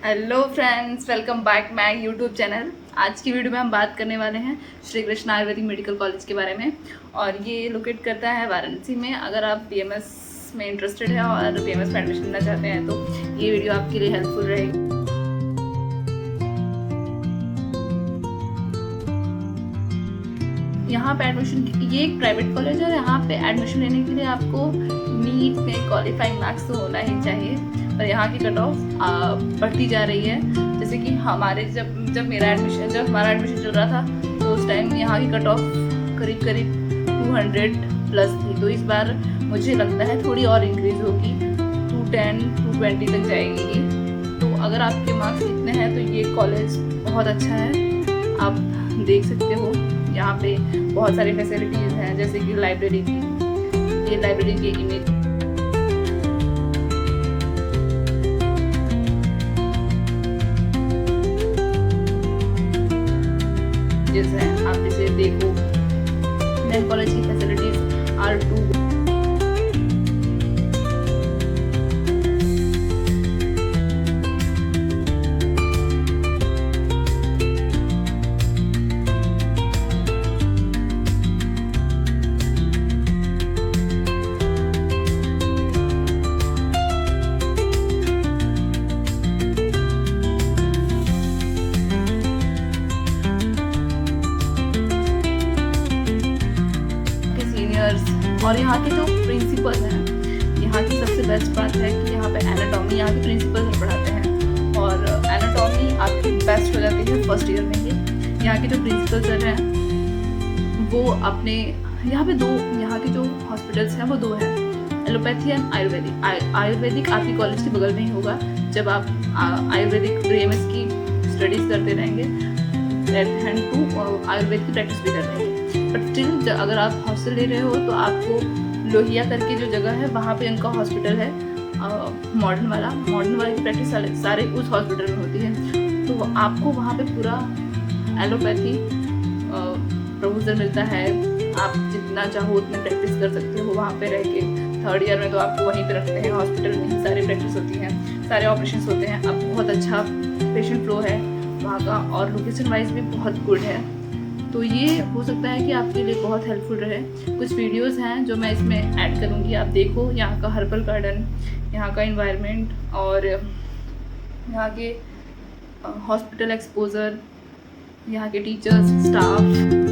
Hello friends, welcome back my YouTube channel. आज की video में हम बात करने वाले हैं श्री कृष्ण आयुर्वेदिक मेडिकल कॉलेज के बारे में। और ये लोकेट करता है वाराणसी में। अगर आप बीएमएस में इंटरेस्टेड है और बीएमएस में एडमिशन लेना चाहते हैं तो ये वीडियो आपके लिए हेल्पफुल रहेगी। यहाँ पे एडमिशन, ये एक प्राइवेट कॉलेज है। यहाँ पे एडमिशन लेने के लिए आपको नीट में क्वालिफाइंग मार्क्स तो होना ही चाहिए। और यहाँ की कट ऑफ बढ़ती जा रही है। जैसे कि हमारे जब जब हमारा एडमिशन चल रहा था तो उस टाइम यहाँ की कट ऑफ करीब करीब 200 प्लस थी। तो इस बार मुझे लगता है थोड़ी और इंक्रीज होगी, 210 220 तक जाएगी ये। तो अगर आपके मार्क्स इतने हैं तो ये कॉलेज बहुत अच्छा है। आप देख सकते हो यहाँ पे बहुत सारी फैसिलिटीज़ हैं, जैसे कि लाइब्रेरी की, ये लाइब्रेरी की इमेज है। आप इसे देखो, देन कॉलेज की फैसिलिटीज आर टू और यहाँ के जो प्रिंसिपल हैं, यहाँ की सबसे बेस्ट बात है कि यहाँ पे एनाटॉमी यहाँ के प्रिंसिपल पढ़ाते हैं। और एनाटॉमी आपकी बेस्ट हो जाती है फर्स्ट ईयर में ही। यहाँ के जो प्रिंसिपल सर हैं वो अपने यहाँ के जो हॉस्पिटल्स हैं वो दो हैं, एलोपैथी एंड आयुर्वेदिक। आयुर्वेदिक आपकी कॉलेज के बगल में ही होगा। जब आप आयुर्वेदिक बीएमएस की स्टडीज़ करते रहेंगे हैंड टू आयुर्वेद की प्रैक्टिस भी कर रहे हैं। बट स्टिल अगर आप हॉस्टल ले रहे हो तो आपको लोहिया करके जो जगह है वहाँ पे उनका हॉस्पिटल है, मॉडर्न वाला की प्रैक्टिस सारे उस हॉस्पिटल में होती है। तो आपको वहाँ पे पूरा एलोपैथी प्रपोजल मिलता है। आप जितना चाहो उतने प्रैक्टिस कर सकते हो वहाँ पे रह के। थर्ड ईयर में तो आपको वहीं पे रखते हैं, हॉस्पिटल में ही सारी प्रैक्टिस होती हैं, सारे ऑपरेशन होते हैं। अब बहुत अच्छा पेशेंट फ्लो है वहाँ का, और लोकेशन वाइज भी बहुत गुड है। तो ये हो सकता है कि आपके लिए बहुत हेल्पफुल रहे। कुछ वीडियोस हैं जो मैं इसमें ऐड करूँगी, आप देखो। यहाँ का हर्बल गार्डन, यहाँ का इन्वायरमेंट, और यहाँ के हॉस्पिटल एक्सपोजर, यहाँ के टीचर्स, स्टाफ।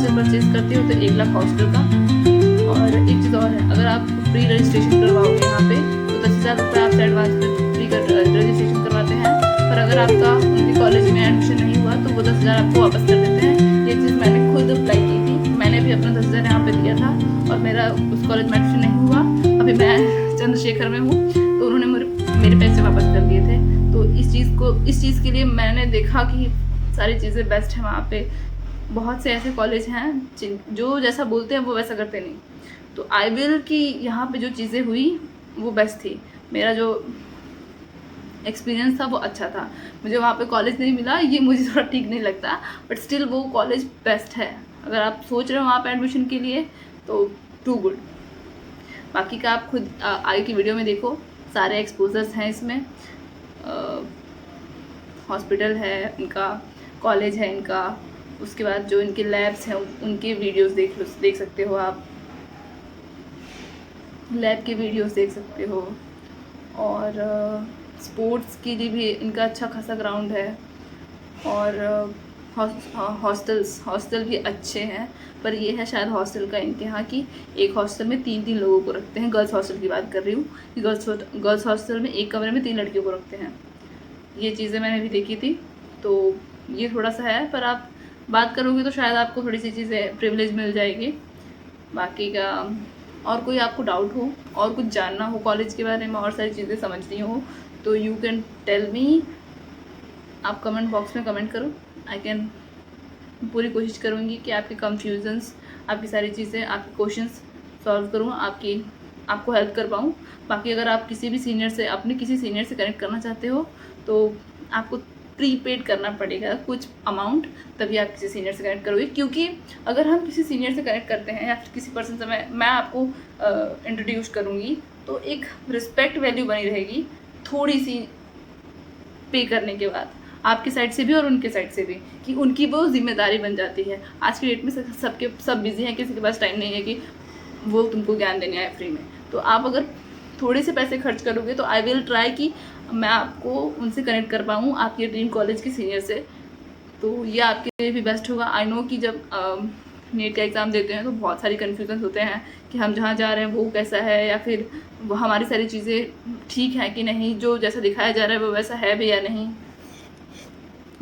से परचेज करते हो तो 1 लाख हॉस्टल का। और एक चीज़ और है, अगर आप प्री रजिस्ट्रेशन करवाओगे यहाँ पे तो 10,000 रुपये आपसे एडवांस में प्री रजिस्ट्रेशन करवाते हैं। पर अगर आपका उनके कॉलेज में एडमिशन नहीं हुआ तो वो 10,000 आपको वापस कर देते हैं। ये चीज़ मैंने खुद अप्लाई की थी, मैंने भी अपना 10,000 यहाँ पे दिया था और मेरा उस कॉलेज में एडमिशन नहीं हुआ। अभी मैं चंद्रशेखर में हूँ तो उन्होंने मेरे पैसे वापस कर दिए थे। तो इस चीज़ के लिए मैंने देखा कि सारी चीज़ें बेस्ट हैं वहाँ पे। बहुत से ऐसे कॉलेज हैं जो जैसा बोलते हैं वो वैसा करते नहीं। तो आई विल कि यहाँ पे जो चीज़ें हुई वो बेस्ट थी। मेरा जो एक्सपीरियंस था वो अच्छा था। मुझे वहाँ पे कॉलेज नहीं मिला, ये मुझे थोड़ा ठीक नहीं लगता, बट स्टिल वो कॉलेज बेस्ट है। अगर आप सोच रहे हो वहाँ पे एडमिशन के लिए तो टू गुड। बाकी का आप खुद आगे की वीडियो में देखो, सारे एक्सपोजर्स हैं इसमें। हॉस्पिटल है इनका, कॉलेज है इनका, उसके बाद जो इनके लैब्स हैं उनके वीडियोस देख सकते हो आप, लैब के वीडियोस देख सकते हो। और स्पोर्ट्स के लिए भी इनका अच्छा खासा ग्राउंड है। और हॉस्टल भी अच्छे हैं। पर ये है शायद हॉस्टल का इनके यहाँ की एक हॉस्टल में 3-3 लोगों को रखते हैं। गर्ल्स हॉस्टल की बात कर रही हूँ कि गर्ल्स हॉस्टल में एक कमरे में 3 लड़कियों को रखते हैं। ये चीज़ें मैंने भी देखी थी, तो ये थोड़ा सा है। पर आप बात करोगे तो शायद आपको थोड़ी सी चीज़ें प्रिविलेज मिल जाएगी। बाकी का और कोई आपको डाउट हो और कुछ जानना हो कॉलेज के बारे में और सारी चीज़ें समझनी हो तो यू कैन टेल मी। आप कमेंट बॉक्स में कमेंट करो। आई कैन पूरी कोशिश करूँगी कि आपके कन्फ्यूजन्स, आपकी सारी चीज़ें, आपके क्वेश्चंस सॉल्व करूँ, आपको हेल्प कर पाऊँ। बाकी अगर आप किसी भी सीनियर से, अपने किसी सीनियर से कनेक्ट करना चाहते हो तो आपको प्रीपेड करना पड़ेगा कुछ अमाउंट, तभी आप किसी सीनियर से कनेक्ट करोगे। क्योंकि अगर हम किसी सीनियर से कनेक्ट करते हैं या फिर किसी पर्सन से मैं आपको इंट्रोड्यूस करूँगी तो एक रिस्पेक्ट वैल्यू बनी रहेगी थोड़ी सी पे करने के बाद, आपकी साइड से भी और उनके साइड से भी, कि उनकी वो जिम्मेदारी बन जाती है। आज की डेट में सब बिजी हैं, किसी के पास टाइम नहीं है कि वो तुमको ज्ञान देने आए फ्री में। तो आप अगर थोड़े से पैसे खर्च करोगे तो आई विल ट्राई कि मैं आपको उनसे कनेक्ट कर पाऊँ, आपके ड्रीम कॉलेज के सीनियर से। तो ये आपके लिए भी बेस्ट होगा। आई नो कि जब नीट का एग्ज़ाम देते हैं तो बहुत सारी कन्फ्यूजन होते हैं कि हम जहाँ जा रहे हैं वो कैसा है, या फिर वो हमारी सारी चीज़ें ठीक हैं कि नहीं, जो जैसा दिखाया जा रहा है वो वैसा है भी या नहीं।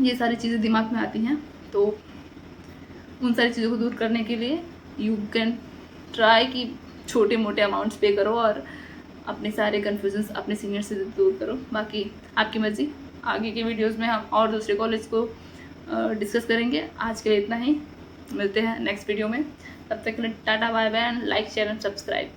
ये सारी चीज़ें दिमाग में आती हैं। तो उन सारी चीज़ों को दूर करने के लिए यू कैन ट्राई कि छोटे मोटे अमाउंट्स पे करो और अपने सारे कन्फ्यूजन्स अपने सीनियर से दूर करो। बाकी आपकी मर्ज़ी। आगे के वीडियोस में हम और दूसरे कॉलेज को डिस्कस करेंगे। आज के लिए इतना ही, मिलते हैं नेक्स्ट वीडियो में। तब तक के लिए tata bye bye and like share and subscribe.